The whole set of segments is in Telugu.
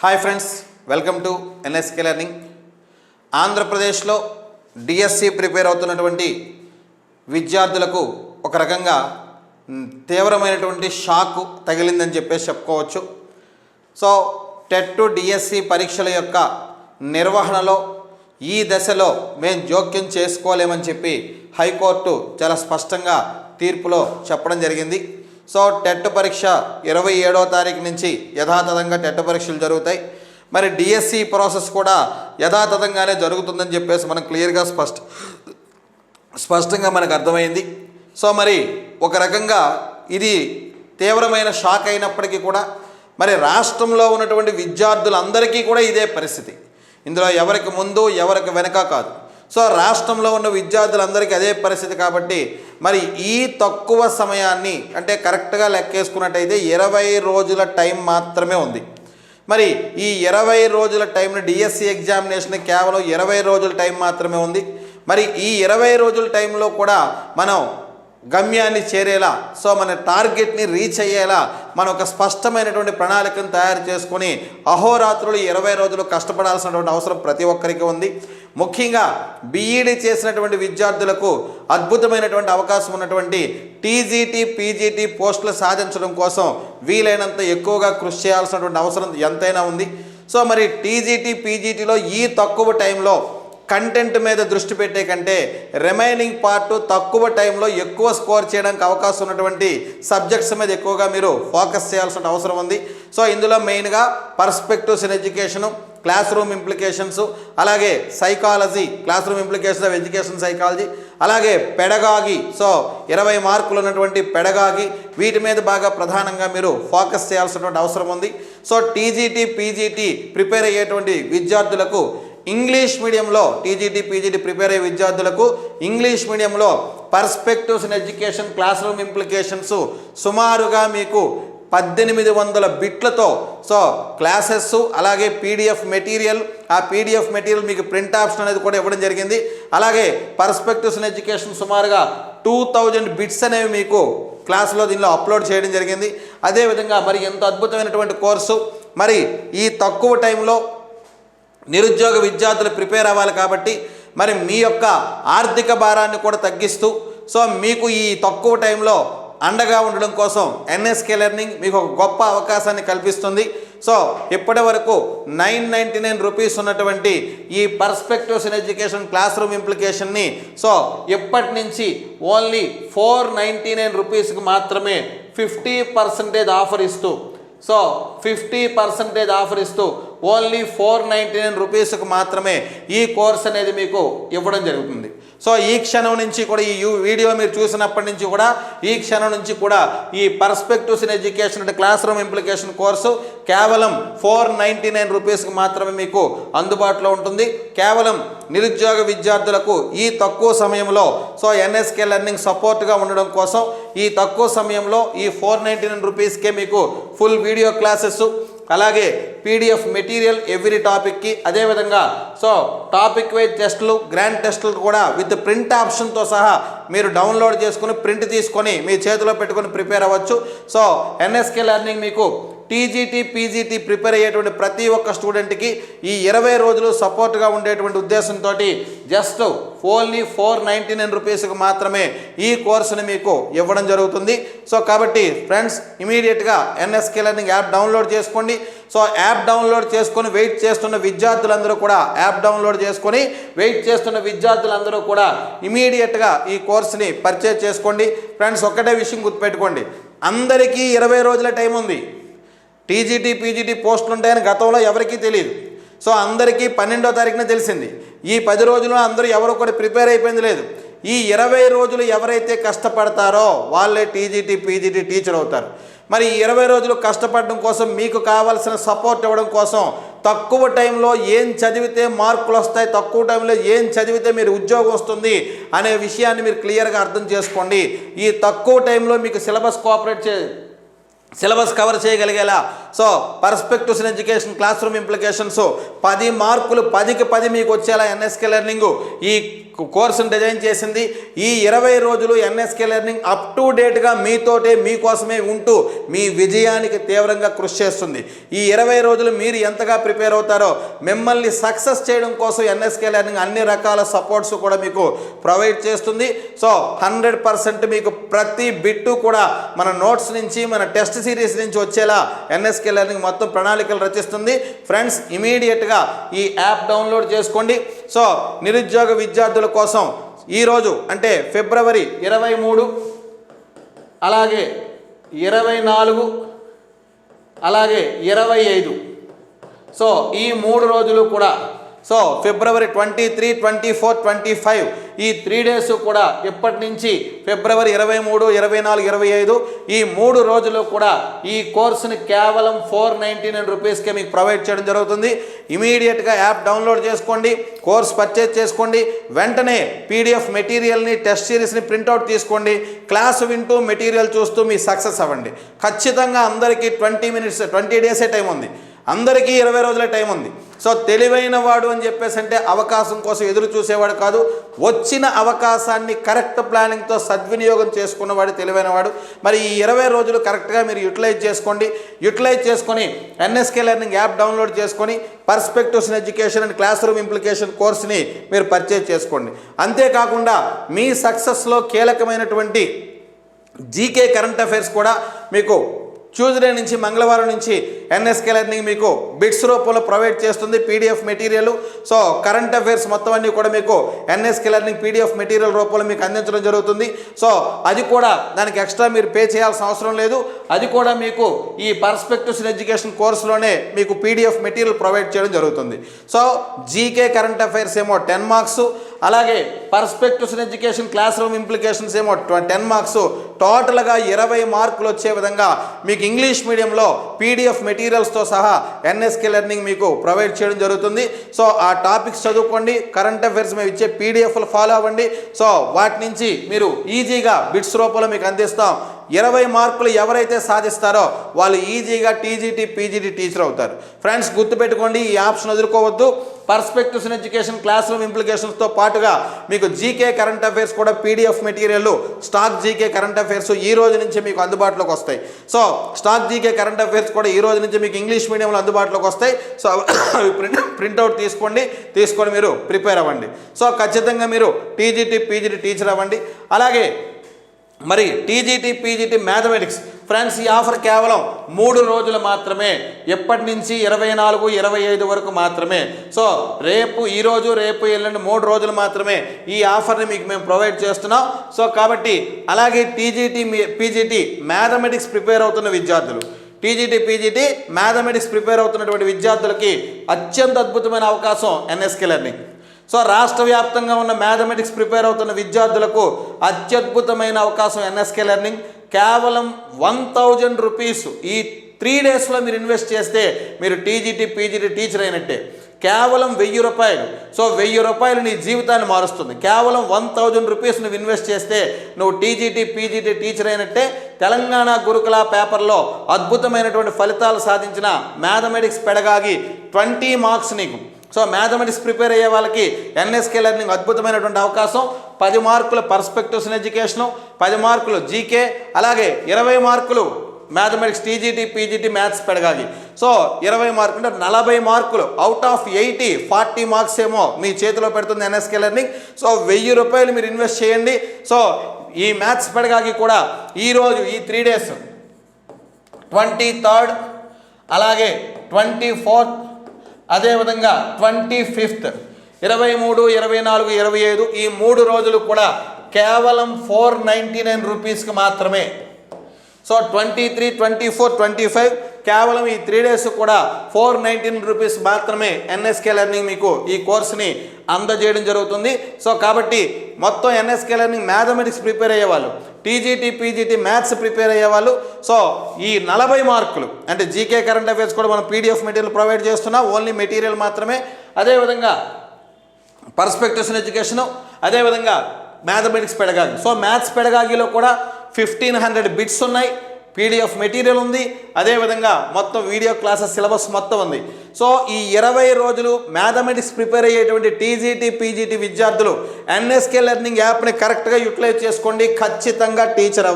Hi friends, welcome to NSK learning. ఆంధ్రప్రదేశ్లో డిఎస్సి ప్రిపేర్ అవుతున్నటువంటి విద్యార్థులకు ఒక రకంగా తీవ్రమైనటువంటి షాక్ తగిలిందని చెప్పేసి చెప్పుకోవచ్చు. సో టెట్ డిఎస్సి పరీక్షల యొక్క నిర్వహణలో ఈ దశలో మేము జోక్యం చేసుకోలేమని చెప్పి హైకోర్టు చాలా స్పష్టంగా తీర్పులో చెప్పడం జరిగింది. సో టెట్ పరీక్ష 27వ తారీఖు నుంచి యథాతథంగా టెట్ పరీక్షలు జరుగుతాయి. మరి డిఎస్సి ప్రాసెస్ కూడా యథాతథంగానే జరుగుతుందని చెప్పేసి మనం క్లియర్గా స్పష్టంగా మనకు అర్థమైంది. సో మరి ఒక రకంగా ఇది తీవ్రమైన షాక్ అయినప్పటికీ కూడా మరి రాష్ట్రంలో ఉన్నటువంటి విద్యార్థులందరికీ కూడా ఇదే పరిస్థితి. ఇందులో ఎవరికి ముందు ఎవరికి వెనక కాదు. సో రాష్ట్రంలో ఉన్న విద్యార్థులందరికీ అదే పరిస్థితి కాబట్టి మరి ఈ తక్కువ సమయాన్ని అంటే కరెక్ట్గా లెక్కేసుకున్నట్టయితే 20 రోజుల టైం మాత్రమే ఉంది. మరి ఈ 20 రోజుల టైంని డిఎస్సి ఎగ్జామినేషన్ కేవలం 20 రోజుల టైం మాత్రమే ఉంది. మరి ఈ 20 రోజుల టైంలో కూడా మనం గమ్యాన్ని చేరేలా, సో మన టార్గెట్ని రీచ్ అయ్యేలా మనం ఒక స్పష్టమైనటువంటి ప్రణాళికను తయారు చేసుకొని అహోరాత్రులు 20 రోజులు కష్టపడాల్సినటువంటి అవసరం ప్రతి ఒక్కరికి ఉంది. ముఖ్యంగా బీఈడీ చేసినటువంటి విద్యార్థులకు అద్భుతమైనటువంటి అవకాశం ఉన్నటువంటి టీజీటీ పీజీటీ పోస్టులు సాధించడం కోసం వీలైనంత ఎక్కువగా కృషి చేయాల్సినటువంటి అవసరం ఎంతైనా ఉంది. సో మరి టీజీటీ పీజీటీలో ఈ తక్కువ టైంలో కంటెంట్ మీద దృష్టి పెట్టే కంటే రిమైనింగ్ పార్ట్ తక్కువ టైంలో ఎక్కువ స్కోర్ చేయడానికి అవకాశం ఉన్నటువంటి సబ్జెక్ట్స్ మీద ఎక్కువగా మీరు ఫోకస్ చేయాల్సిన అవసరం ఉంది. సో ఇందులో మెయిన్గా perspectives in education, classroom implications, అలాగే psychology, classroom implications of education psychology, అలాగే పెడగాగి, సో 20 మార్కులు ఉన్నటువంటి పెడగాగి, వీటి మీద బాగా ప్రధానంగా మీరు ఫోకస్ చేయాల్సినటువంటి అవసరం ఉంది. సో టీజీటీ పీజీటీ ప్రిపేర్ అయ్యేటువంటి విద్యార్థులకు ఇంగ్లీష్ మీడియంలో టీజీటీ పీజీటీ ప్రిపేర్ అయ్యే విద్యార్థులకు ఇంగ్లీష్ మీడియంలో perspectives in education, classroom implications సుమారుగా మీకు 1800 బిట్లతో సో క్లాసెస్, అలాగే పీడిఎఫ్ మెటీరియల్, ఆ పీడిఎఫ్ మెటీరియల్ మీకు ప్రింట్ ఆప్షన్ అనేది కూడా ఇవ్వడం జరిగింది. అలాగే పర్స్పెక్టివ్స్ ఇన్ ఎడ్యుకేషన్ సుమారుగా 2000 బిట్స్ అనేవి మీకు క్లాసులో దీనిలో అప్లోడ్ చేయడం జరిగింది. అదేవిధంగా మరి ఎంత అద్భుతమైనటువంటి కోర్సు, మరి ఈ తక్కువ టైంలో నిరుద్యోగ విద్యార్థులు ప్రిపేర్ అవ్వాలి కాబట్టి మరి మీ యొక్క ఆర్థిక భారాన్ని కూడా తగ్గిస్తూ సో మీకు ఈ తక్కువ టైంలో అండగా ఉండడం కోసం ఎన్ఎస్కే లెర్నింగ్ మీకు ఒక గొప్ప అవకాశాన్ని కల్పిస్తుంది. సో ఇప్పటి వరకు 999 రూపీస్ ఉన్నటువంటి ఈ perspectives in education classroom ఇంప్లికేషన్ని సో ఇప్పటి నుంచి ఓన్లీ 499 రూపీస్కి మాత్రమే 50% ఆఫర్ ఇస్తూ సో 50% ఆఫర్ ఇస్తూ ఓన్లీ 499 రూపీస్కి మాత్రమే ఈ కోర్స్ అనేది మీకు ఇవ్వడం జరుగుతుంది. సో ఈ క్షణం నుంచి కూడా ఈ వీడియో మీరు చూసినప్పటి నుంచి కూడా ఈ క్షణం నుంచి కూడా ఈ పర్స్పెక్టివ్స్ ఇన్ ఎడ్యుకేషన్ అంటే క్లాస్ రూమ్ ఇంప్లికేషన్ కోర్సు కేవలం 499 రూపీస్కి మాత్రమే మీకు అందుబాటులో ఉంటుంది. కేవలం నిరుద్యోగ విద్యార్థులకు ఈ తక్కువ సమయంలో సో ఎన్ఎస్కే లెర్నింగ్ సపోర్ట్గా ఉండడం కోసం ఈ తక్కువ సమయంలో ఈ 499 రూపీస్కే మీకు ఫుల్ వీడియో క్లాసెస్, అలాగే పీడిఎఫ్ మెటీరియల్ ఎవ్రీ టాపిక్కి, అదేవిధంగా సో టాపిక్ వైజ్ టెస్టులు, గ్రాండ్ టెస్టులు కూడా విత్ ప్రింట్ ఆప్షన్తో సహా మీరు డౌన్లోడ్ చేసుకుని ప్రింట్ తీసుకొని మీ చేతిలో పెట్టుకొని ప్రిపేర్ అవ్వచ్చు. సో ఎన్ఎస్కే లెర్నింగ్ మీకు టీజీటీ పీజీటీ ప్రిపేర్ అయ్యేటువంటి ప్రతి ఒక్క స్టూడెంట్కి ఈ 20 రోజులు సపోర్ట్గా ఉండేటువంటి ఉద్దేశంతో జస్ట్ ఓన్లీ 499 రూపీస్కి మాత్రమే ఈ కోర్సుని మీకు ఇవ్వడం జరుగుతుంది. సో కాబట్టి ఫ్రెండ్స్ ఇమీడియట్గా ఎన్ఎస్కే లెర్నింగ్ యాప్ డౌన్లోడ్ చేసుకోండి. సో యాప్ డౌన్లోడ్ చేసుకొని వెయిట్ చేస్తున్న విద్యార్థులందరూ కూడా ఇమీడియట్గా ఈ కోర్సుని పర్చేజ్ చేసుకోండి. ఫ్రెండ్స్ ఒక్కటే విషయం గుర్తుపెట్టుకోండి, అందరికీ 20 రోజుల టైం ఉంది. టీజీటీ పీజీటీ పోస్టులు ఉంటాయని గతంలో ఎవరికీ తెలియదు. సో అందరికీ 12వ తారీఖున తెలిసింది. ఈ 10 రోజుల్లో అందరూ ఎవరు కూడా ప్రిపేర్ అయిపోయింది లేదు. ఈ 20 రోజులు ఎవరైతే కష్టపడతారో వాళ్ళే టీజీటీ పీజీటీ టీచర్ అవుతారు. మరి ఈ 20 రోజులు కష్టపడడం కోసం మీకు కావాల్సిన సపోర్ట్ ఇవ్వడం కోసం తక్కువ టైంలో ఏం చదివితే మార్కులు వస్తాయి, తక్కువ టైంలో ఏం చదివితే మీరు ఉద్యోగం వస్తుంది అనే విషయాన్ని మీరు క్లియర్గా అర్థం చేసుకోండి. ఈ తక్కువ టైంలో మీకు సిలబస్ కవర్ చేయగలిగేలా so perspectives in education classroom implications 10 మార్కులు 10కి 10 మీకు వచ్చేలా ఎన్ఎస్కే లెర్నింగ్ ఈ కోర్సును డిజైన్ చేసింది. ఈ 20 రోజులు ఎన్ఎస్కే లెర్నింగ్ అప్ టు డేట్గా మీతోటే మీకోసమే ఉంటూ మీ విజయానికి తీవ్రంగా కృషి చేస్తుంది. ఈ 20 రోజులు మీరు ఎంతగా ప్రిపేర్ అవుతారో మిమ్మల్ని సక్సెస్ చేయడం కోసం ఎన్ఎస్కే లెర్నింగ్ అన్ని రకాల సపోర్ట్స్ కూడా మీకు ప్రొవైడ్ చేస్తుంది. సో 100% మీకు ప్రతి బిట్టు కూడా మన నోట్స్ నుంచి మన టెస్ట్ సిరీస్ నుంచి వచ్చేలా ఎన్ఎస్కే లెర్నింగ్ మొత్తం ప్రణాళికలు రచిస్తుంది. ఫ్రెండ్స్, ఇమీడియట్గా ఈ యాప్ డౌన్లోడ్ చేసుకోండి. సో నిరుద్యోగ విద్యార్థుల కోసం ఈరోజు అంటే ఫిబ్రవరి 23, అలాగే 24, అలాగే 25, సో ఈ 3 రోజులు కూడా, సో ఫిబ్రవరి 23, 24, 25 ఈ 3 డేస్ కూడా ఇప్పటి నుంచి ఫిబ్రవరి 23, 24, 25 ఈ 3 రోజులు కూడా ఈ కోర్సుని కేవలం 499 రూపీస్కే మీకు ప్రొవైడ్ చేయడం జరుగుతుంది. ఇమీడియట్గా యాప్ డౌన్లోడ్ చేసుకోండి, కోర్స్ పర్చేజ్ చేసుకోండి, వెంటనే పీడిఎఫ్ మెటీరియల్ని టెస్ట్ సిరీస్ని ప్రింట్అవుట్ తీసుకోండి, క్లాస్ వింటూ మెటీరియల్ చూస్తూ మీ సక్సెస్ అవ్వండి. ఖచ్చితంగా అందరికీ 20 డేసే టైం ఉంది, అందరికీ 20 రోజులే టైం ఉంది. సో తెలివైన వాడు అని చెప్పేసి అంటే అవకాశం కోసం ఎదురు చూసేవాడు కాదు, వచ్చిన అవకాశాన్ని కరెక్ట్ ప్లానింగ్తో సద్వినియోగం చేసుకున్నవాడు తెలివైనవాడు. మరి ఈ 20 రోజులు కరెక్ట్గా మీరు యూటిలైజ్ చేసుకోండి. యూటిలైజ్ చేసుకొని ఎన్ఎస్కే లెర్నింగ్ యాప్ డౌన్లోడ్ చేసుకొని perspectives in education and classroom implication కోర్స్ని మీరు పర్చేజ్ చేసుకోండి. అంతేకాకుండా మీ సక్సెస్లో కీలకమైనటువంటి జీకే కరెంట్ అఫైర్స్ కూడా మీకు ట్యూస్డే నుంచి మంగళవారం నుంచి ఎన్ఎస్కే లెర్నింగ్ మీకు బిట్స్ రూపంలో ప్రొవైడ్ చేస్తుంది PDF material. So current affairs మొత్తం అన్నీ కూడా మీకు ఎన్ఎస్కే లెర్నింగ్ పీడిఎఫ్ మెటీరియల్ రూపంలో మీకు అందించడం జరుగుతుంది. సో అది కూడా దానికి ఎక్స్ట్రా మీరు పే చేయాల్సిన అవసరం లేదు. అది కూడా మీకు ఈ పర్స్పెక్టివ్స్ ఇన్ ఎడ్యుకేషన్ కోర్సులోనే మీకు పీడిఎఫ్ మెటీరియల్ ప్రొవైడ్ చేయడం జరుగుతుంది. సో జీకే కరెంట్ అఫైర్స్ ఏమో 10 మార్క్స్, అలాగే perspectives in education classroom implications ఏమో 10 మార్క్స్, టోటల్గా 20 మార్కులు వచ్చే విధంగా మీకు ఇంగ్లీష్ మీడియంలో పీడిఎఫ్ మెటీరియల్స్తో సహా ఎన్ఎస్కే లెర్నింగ్ మీకు ప్రొవైడ్ చేయడం జరుగుతుంది. సో ఆ టాపిక్స్ చదువుకోండి, కరెంట్ అఫైర్స్ మేము ఇచ్చే పీడిఎఫ్లు ఫాలో అవ్వండి. సో వాటి నుంచి మీరు ఈజీగా బిట్స్ రూపంలో మీకు అందిస్తాం. 20 మార్కులు ఎవరైతే సాధిస్తారో వాళ్ళు ఈజీగా టీజీటీ పీజీటీ టీచర్ అవుతారు. ఫ్రెండ్స్, గుర్తుపెట్టుకోండి, ఈ ఆప్షన్ వదులుకోవద్దు. Perspectives in education classroom ఇంప్లికేషన్స్తో పాటుగా మీకు జీకే కరెంట్ అఫైర్స్ కూడా PDF material, stock GK current affairs ఈ రోజు నుంచి మీకు అందుబాటులోకి వస్తాయి. So stock GK current affairs కూడా ఈ రోజు నుంచి మీకు ఇంగ్లీష్ మీడియంలో అందుబాటులోకి వస్తాయి. సో అవి ప్రింట్అవుట్ తీసుకొని మీరు ప్రిపేర్ అవ్వండి. సో ఖచ్చితంగా మీరు టీజీటీ పీజీటీ టీచర్ అవ్వండి. అలాగే మరి టీజీటీ పీజీటీ మ్యాథమెటిక్స్ ఫ్రెండ్స్, ఈ ఆఫర్ కేవలం 3 రోజులు మాత్రమే, ఎప్పటి నుంచి 24, 25 వరకు మాత్రమే. సో ఈరోజు రేపు ఎల్లుండి 3 రోజులు మాత్రమే ఈ ఆఫర్ని మీకు మేము ప్రొవైడ్ చేస్తున్నాం. సో కాబట్టి అలాగే టీజీటీ పీజీటీ మ్యాథమెటిక్స్ ప్రిపేర్ అవుతున్న విద్యార్థులు, టీజీటీ పీజీటీ మ్యాథమెటిక్స్ ప్రిపేర్ అవుతున్నటువంటి విద్యార్థులకి అత్యంత అద్భుతమైన అవకాశం ఎన్ఎస్కే లెర్నింగ్. సో రాష్ట్ర వ్యాప్తంగా ఉన్న మ్యాథమెటిక్స్ ప్రిపేర్ అవుతున్న విద్యార్థులకు అత్యద్భుతమైన అవకాశం ఎన్ఎస్కే లెర్నింగ్. కేవలం 1000 రూపీస్ ఈ 3 డేస్లో మీరు ఇన్వెస్ట్ చేస్తే మీరు టీజీటీ పీజీటీ టీచర్ అయినట్టే. కేవలం 1000 రూపాయలు. సో 1000 రూపాయలు నీ జీవితాన్ని మారుస్తుంది. కేవలం 1000 రూపీస్ నువ్వు ఇన్వెస్ట్ చేస్తే నువ్వు టీజీటీ పీజీటీ టీచర్ అయినట్టే. తెలంగాణ గురుకుల పేపర్లో అద్భుతమైనటువంటి ఫలితాలు సాధించిన మ్యాథమెటిక్స్ పెడగాగి 20 మార్క్స్ నీకు. సో మ్యాథమెటిక్స్ ప్రిపేర్ అయ్యే వాళ్ళకి ఎన్ఎస్కే లెర్నింగ్ అద్భుతమైనటువంటి అవకాశం. 10 మార్కులు పర్స్పెక్టివ్స్ ఇన్ ఎడ్యుకేషను, 10 మార్కులు జీకే, అలాగే 20 మార్కులు mathematics TGT PGT maths pedagogy. So 20 మార్కులు అంటే 40 మార్కులు అవుట్ ఆఫ్ 80, 40 మార్క్స్ ఏమో మీ చేతిలో పెడుతుంది ఎన్ఎస్కే లెర్నింగ్. సో 1000 రూపాయలు మీరు ఇన్వెస్ట్ చేయండి. సో ఈ మ్యాథ్స్ పెడగాగి కూడా ఈరోజు ఈ 3 డేస్ 23rd, అలాగే 24th, అదేవిధంగా 25th, 23, 24, 25 ఈ 3 రోజులు కూడా కేవలం 499 రూపీస్కి మాత్రమే. సో 23, 24, 25 కేవలం ఈ 3 డేస్ కూడా 499 రూపీస్ మాత్రమే ఎన్ఎస్కే లెర్నింగ్ మీకు ఈ కోర్సుని అందజేయడం జరుగుతుంది. సో కాబట్టి మొత్తం ఎన్ఎస్కే లెర్నింగ్ మ్యాథమెటిక్స్ ప్రిపేర్ అయ్యేవాళ్ళు, టీజీటీ పీజీటీ మ్యాథ్స్ ప్రిపేర్ అయ్యేవాళ్ళు, సో ఈ 40 మార్కులు అంటే జీకే కరెంట్ అఫైర్స్ కూడా మనం పీడిఎఫ్ మెటీరియల్ ప్రొవైడ్ చేస్తున్నాం, ఓన్లీ మెటీరియల్ మాత్రమే. అదేవిధంగా పర్స్పెక్టివ్స్ ఇన్ ఎడ్యుకేషను, అదేవిధంగా మ్యాథమెటిక్స్ పెడగాగి. సో మ్యాథ్స్ పెడగాగిలో కూడా 1500 బిట్స్ ఉన్నాయి, PDF మెటీరియల్ ఉంది, అదేవిధంగా మొత్తం వీడియో క్లాసెస్ సిలబస్ మొత్తం ఉంది. సో ఈ 20 రోజులు మ్యాథమెటిక్స్ ప్రిపేర్ అయ్యేటువంటి TGT PGT విద్యార్థులు NSK లెర్నింగ్ యాప్ని కరెక్ట్గా యూటిలైజ్ చేసుకోండి. ఖచ్చితంగా టీచర్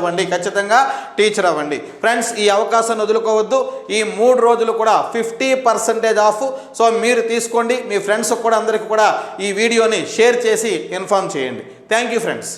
అవ్వండి. ఫ్రెండ్స్, ఈ అవకాశాన్ని వదులుకోవద్దు. ఈ 3 రోజులు కూడా 50% ఆఫ్. సో మీరు తీసుకోండి, మీ ఫ్రెండ్స్ కూడా అందరికీ కూడా ఈ వీడియోని షేర్ చేసి ఇన్ఫార్మ్ చేయండి. Thank you friends.